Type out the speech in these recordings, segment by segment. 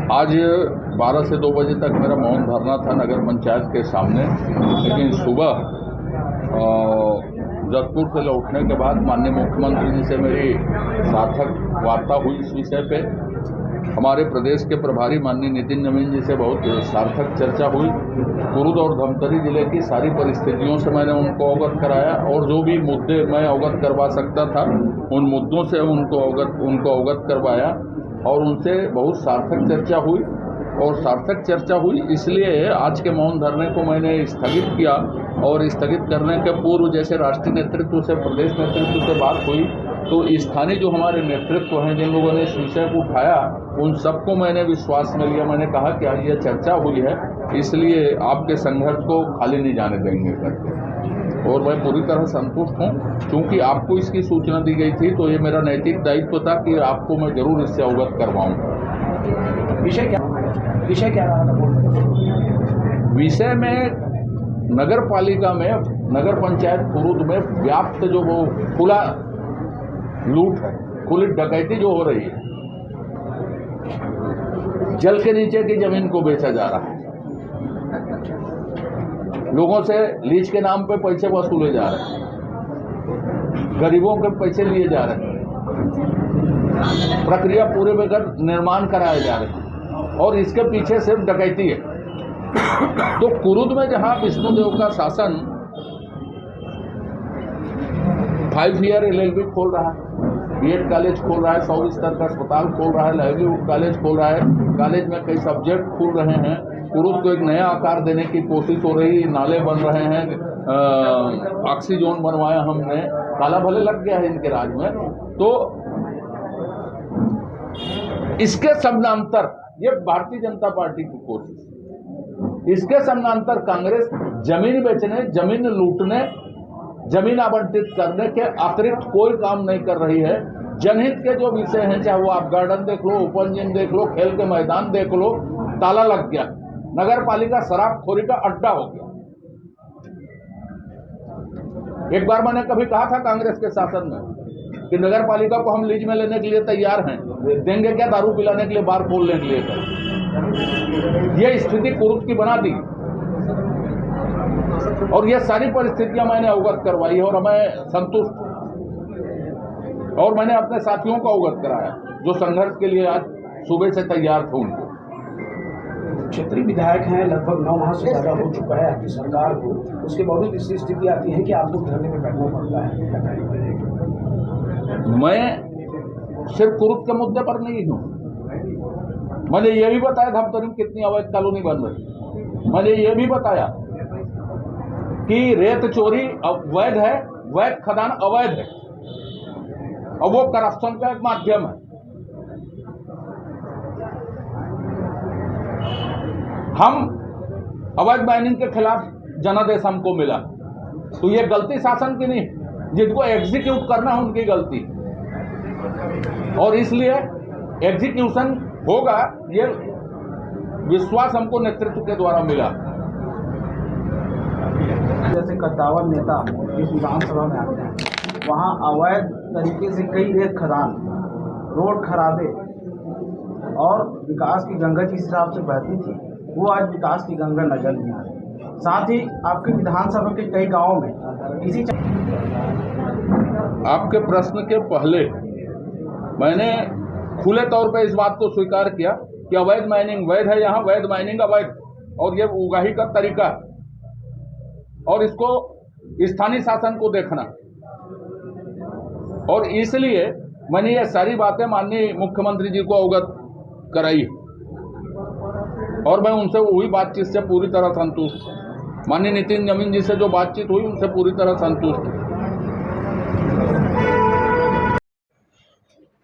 आज 12 से 2 बजे तक मेरा मौन धरना था नगर पंचायत के सामने, लेकिन सुबह जगतपुर से लौटने के बाद माननीय मुख्यमंत्री जी से मेरी सार्थक वार्ता हुई। इस विषय पे हमारे प्रदेश के प्रभारी माननीय नितिन नवीन जी से बहुत सार्थक चर्चा हुई। कुरुद और धमतरी जिले की सारी परिस्थितियों से मैंने उनको अवगत कराया और जो भी मुद्दे मैं अवगत करवा सकता था उन मुद्दों से उनको अवगत करवाया और उनसे बहुत सार्थक चर्चा हुई। और सार्थक चर्चा हुई इसलिए आज के मौन धरने को मैंने स्थगित किया। और स्थगित करने के पूर्व जैसे राष्ट्रीय नेतृत्व से, प्रदेश नेतृत्व से बात हुई तो स्थानीय जो हमारे नेतृत्व हैं, जिन लोगों ने इस विषय को उठाया, उन सबको मैंने विश्वास में लिया। मैंने कहा कि आज यह चर्चा हुई है इसलिए आपके संघर्ष को खाली नहीं जाने देंगे करके, और मैं पूरी तरह संतुष्ट हूँ। क्योंकि आपको इसकी सूचना दी गई थी तो ये मेरा नैतिक दायित्व था कि आपको मैं जरूर इससे अवगत करवाऊँ। विषय क्या रहा था? विषय में नगर पालिका में, नगर पंचायत कुरुद में व्याप्त जो वो खुला लूट है, खुली डकैती जो हो रही है, जल के नीचे की जमीन को बेचा जा रहा है, लोगों से लीज के नाम पे पैसे वसूले जा रहे हैं, गरीबों के पैसे लिए जा रहे हैं, प्रक्रिया पूरे बगैर निर्माण कराए जा रहे हैं और इसके पीछे सिर्फ डकैती है। तो कुरुद में जहां विष्णुदेव का शासन 5 ईयर LLB खोल रहा है, B.Ed कॉलेज खोल रहा है, 100 बिस्तर का अस्पताल खोल रहा है, लाइवलीहुड कॉलेज खोल रहा है, कॉलेज में कई सब्जेक्ट खुल रहे हैं, कुरुद को एक नया आकार देने की कोशिश हो रही है, नाले बन रहे हैं, ऑक्सीजोन बनवाया हमने, ताला भले लग गया है इनके राज में। तो इसके समानांतर ये भारतीय जनता पार्टी की कोशिश, इसके समानांतर कांग्रेस जमीन बेचने, जमीन लूटने, जमीन आवंटित करने के अतिरिक्त कोई काम नहीं कर रही है। जनहित के जो विषय हैं, चाहे वो आप गार्डन देख लो, ओपन जिम देख लो, खेल के मैदान देख लो, ताला लग गया। नगर पालिका शराबखोरी का अड्डा हो गया। एक बार मैंने कभी कहा था कांग्रेस के शासन में कि नगर पालिका को हम लीज में लेने के लिए तैयार हैं, देंगे क्या, दारू पिलाने के लिए, बार खोलने के लिए। यह स्थिति कुरुद की बना दी और ये सारी परिस्थितियां मैंने अवगत करवाई और मैं संतुष्ट हूं। और मैंने अपने साथियों को अवगत कराया जो संघर्ष के लिए आज सुबह से तैयार थे। उनको क्षेत्रीय विधायक हैं, लगभग 9 माह से ज़्यादा हो चुका है आपकी सरकार को, उसके बावजूद ऐसी स्थिति आती है कि आपको धरने में बैठना पड़ता है। मैं सिर्फ कुरुद के मुद्दे पर नहीं हूं, मैंने ये भी बताया धमतरी में कितनी अवैध कॉलोनी बन रही, मैंने ये भी बताया कि रेत चोरी अवैध है, वैध खदान अवैध है और वो करप्शन का एक माध्यम है। हम अवैध माइनिंग के खिलाफ जनादेश हमको मिला तो ये गलती शासन की नहीं, जिनको एग्जीक्यूट करना है उनकी गलती, और इसलिए एग्जीक्यूशन होगा ये विश्वास हमको नेतृत्व के द्वारा मिला। जैसे कद्दावर नेता इस विधानसभा में आते हैं, वहाँ अवैध तरीके से कई रेत खदान, रोड खराबे और विकास की गंगा जिस हिसाब से बहती थी वो आज विकास की गंगा नजर नहीं आ रही। साथ ही आपके विधानसभा के कई गांवों में इसी आपके प्रश्न के पहले मैंने खुले तौर पर इस बात को स्वीकार किया कि अवैध माइनिंग वैध है, यहाँ वैध माइनिंग अवैध, और ये उगाही का तरीका है और इसको स्थानीय शासन को देखना, और इसलिए मैंने ये सारी बातें माननीय मुख्यमंत्री जी को अवगत कराई और मैं उनसे हुई बातचीत से पूरी तरह संतुष्ट हूं। माननीय नितिन नवीन जी से जो बातचीत हुई उनसे पूरी तरह संतुष्ट हूं।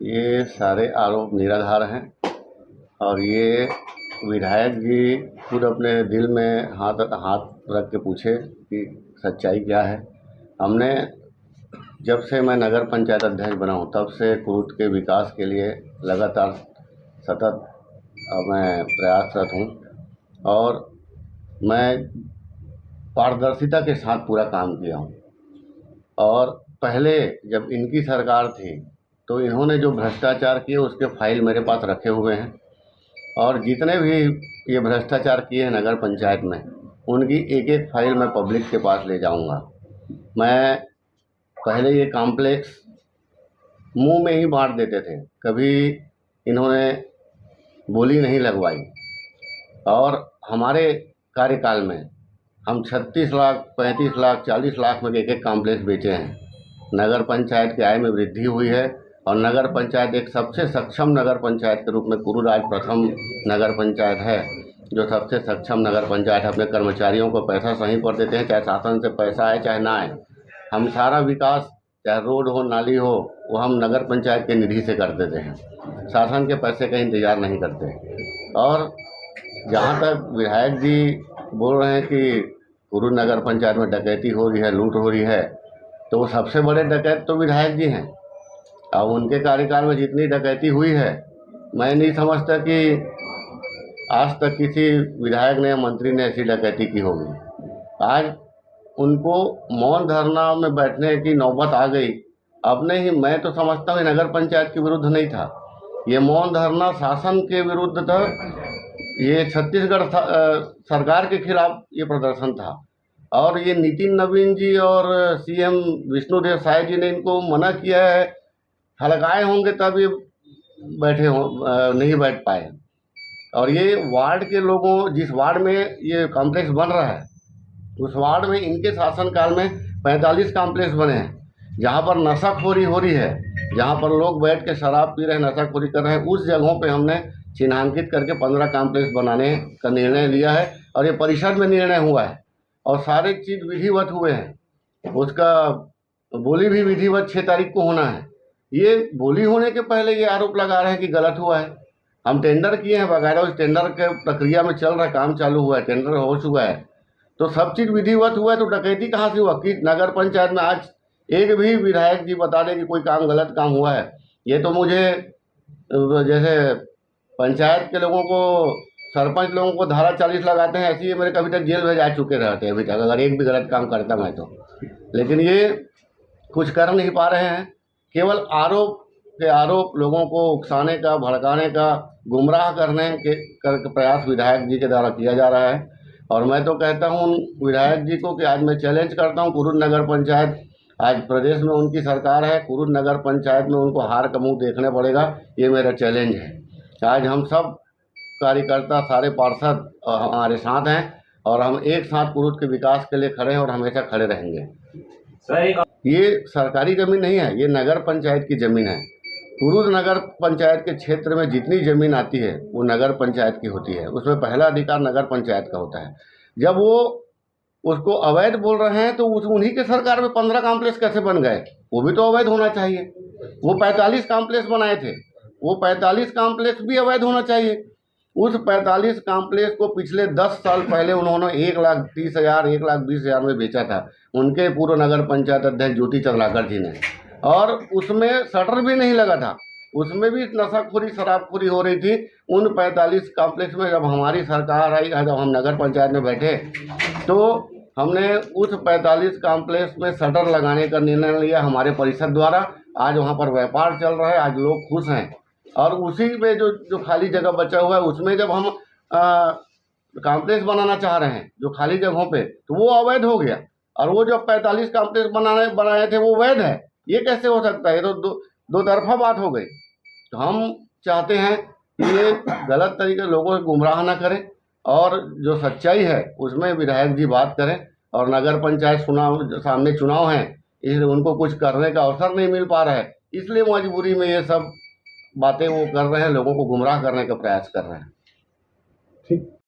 ये सारे आरोप निराधार हैं और ये विधायक जी खुद अपने दिल में हाथ रख के पूछे कि सच्चाई क्या है। हमने जब से मैं नगर पंचायत अध्यक्ष बना हूँ तब से कुरुद के विकास के लिए लगातार सतत मैं प्रयासरत हूँ और मैं पारदर्शिता के साथ पूरा काम किया हूँ। और पहले जब इनकी सरकार थी तो इन्होंने जो भ्रष्टाचार किए उसके फाइल मेरे पास रखे हुए हैं और जितने भी ये भ्रष्टाचार किए हैं नगर पंचायत में, उनकी एक एक फाइल मैं पब्लिक के पास ले जाऊंगा। मैं पहले ये कॉम्प्लेक्स मुंह में ही बांट देते थे, कभी इन्होंने बोली नहीं लगवाई। और हमारे कार्यकाल में हम 36 लाख, 35 लाख, 40 लाख में एक एक कॉम्प्लेक्स बेचे हैं। नगर पंचायत की आय में वृद्धि हुई है और नगर पंचायत एक सबसे सक्षम नगर पंचायत के रूप में कुरुद आज प्रथम नगर पंचायत है, जो सबसे सक्षम नगर पंचायत है। अपने कर्मचारियों को पैसा सही पर देते हैं, चाहे शासन से पैसा आए चाहे ना आए। हम सारा विकास, चाहे रोड हो, नाली हो, वो हम नगर पंचायत के निधि से कर देते हैं, शासन के पैसे का इंतज़ार नहीं करते। और जहाँ तक विधायक जी बोल रहे हैं कि कुरुद नगर पंचायत में डकैती हो रही है, लूट हो रही है, तो वो सबसे बड़े डकैत तो विधायक जी हैं। अब उनके कार्यकाल में जितनी डकैती हुई है, मैं नहीं समझता कि आज तक किसी विधायक ने या मंत्री ने ऐसी डकैती की होगी। आज उनको मौन धरना में बैठने की नौबत आ गई। अपने ही, मैं तो समझता हूँ नगर पंचायत के विरुद्ध नहीं था, ये मौन धरना शासन के विरुद्ध था। ये छत्तीसगढ़ सरकार के खिलाफ ये प्रदर्शन था। और ये नितिन नवीन जी और सीएम विष्णुदेव साय जी ने इनको मना किया है, हलकाए होंगे तब ये बैठे हो, नहीं बैठ पाए। और ये वार्ड के लोगों, जिस वार्ड में ये कॉम्प्लेक्स बन रहा है, उस वार्ड में इनके शासनकाल में 45 कॉम्प्लेक्स बने हैं, जहाँ पर नशाखोरी हो रही है, जहाँ पर लोग बैठ के शराब पी रहे हैं, नशाखोरी कर रहे हैं। उस जगहों पे हमने चिन्हांकित करके 15 कॉम्प्लेक्स बनाने का निर्णय लिया है और ये परिषद में निर्णय हुआ है और सारे चीज़ विधिवत हुए हैं। उसका बोली भी विधिवत 6 तारीख को होना है। ये बोली होने के पहले ये आरोप लगा रहे हैं कि गलत हुआ है। हम टेंडर किए हैं वगैरह, उस टेंडर के प्रक्रिया में चल रहा है, काम चालू हुआ है, टेंडर हो चुका है, तो सब चीज़ विधिवत हुआ है। तो डकैती कहाँ से हुआ कि नगर पंचायत में आज एक भी विधायक जी बता दें कि कोई काम गलत काम हुआ है? ये तो मुझे जैसे पंचायत के लोगों को, सरपंच लोगों को धारा 40 लगाते हैं, ऐसे ही मेरे कभी तक जेल भेजा चुके रहते हैं अभी तक, अगर एक भी गलत काम करता मैं तो। लेकिन ये कुछ कर नहीं पा रहे हैं, केवल आरोप के आरोप, लोगों को उकसाने का, भड़काने का, गुमराह करने के प्रयास विधायक जी के द्वारा किया जा रहा है। और मैं तो कहता हूँ उन विधायक जी को कि आज मैं चैलेंज करता हूँ, कुरुद नगर पंचायत, आज प्रदेश में उनकी सरकार है, कुरुद नगर पंचायत में उनको हार का मुँह देखने पड़ेगा। ये मेरा चैलेंज है। आज हम सब कार्यकर्ता, सारे पार्षद हमारे साथ हैं और हम एक साथ कुरुद के विकास के लिए खड़े हैं और हमेशा खड़े रहेंगे। ये सरकारी ज़मीन नहीं है, ये नगर पंचायत की ज़मीन है। कुरुद नगर पंचायत के क्षेत्र में जितनी ज़मीन आती है वो नगर पंचायत की होती है, उसमें पहला अधिकार नगर पंचायत का होता है। जब वो उसको अवैध बोल रहे हैं तो उन्हीं के सरकार में 15 कॉम्प्लेक्स कैसे बन गए? वो भी तो अवैध होना चाहिए। वो 45 कॉम्प्लेक्स बनाए थे, वो 45 कॉम्प्लेक्स भी अवैध होना चाहिए। उस 45 कॉम्प्लेक्स को पिछले 10 साल पहले उन्होंने 1,30,000, 1,20,000 में बेचा था, उनके पूर्व नगर पंचायत अध्यक्ष ज्योति चंद्राकर जी ने। और उसमें शटर भी नहीं लगा था, उसमें भी नशाखोरी, शराबखोरी हो रही थी। उन 45 कॉम्प्लेक्स में जब हमारी सरकार आई, जब हम नगर पंचायत में बैठे, तो हमने उस 45 कॉम्प्लेक्स में शटर लगाने का निर्णय लिया हमारे परिषद द्वारा। आज वहाँ पर व्यापार चल रहा है, आज लोग खुश हैं। और उसी में जो खाली जगह बचा हुआ है, उसमें जब हम कॉम्प्लेक्स बनाना चाह रहे हैं जो खाली जगहों पे, तो वो अवैध हो गया। और वो जो 45 कॉम्प्लेक्स बनाए थे वो वैध है। ये कैसे हो सकता है? ये तो दो तरफा बात हो गई। तो हम चाहते हैं कि ये गलत तरीके लोगों को गुमराह ना करें और जो सच्चाई है उसमें विधायक जी बात करें। और नगर पंचायत सामने चुनाव हैं, इसलिए उनको कुछ करने का अवसर नहीं मिल पा रहा है, इसलिए मजबूरी में ये सब बातें वो कर रहे हैं, लोगों को गुमराह करने का प्रयास कर रहे हैं। ठीक।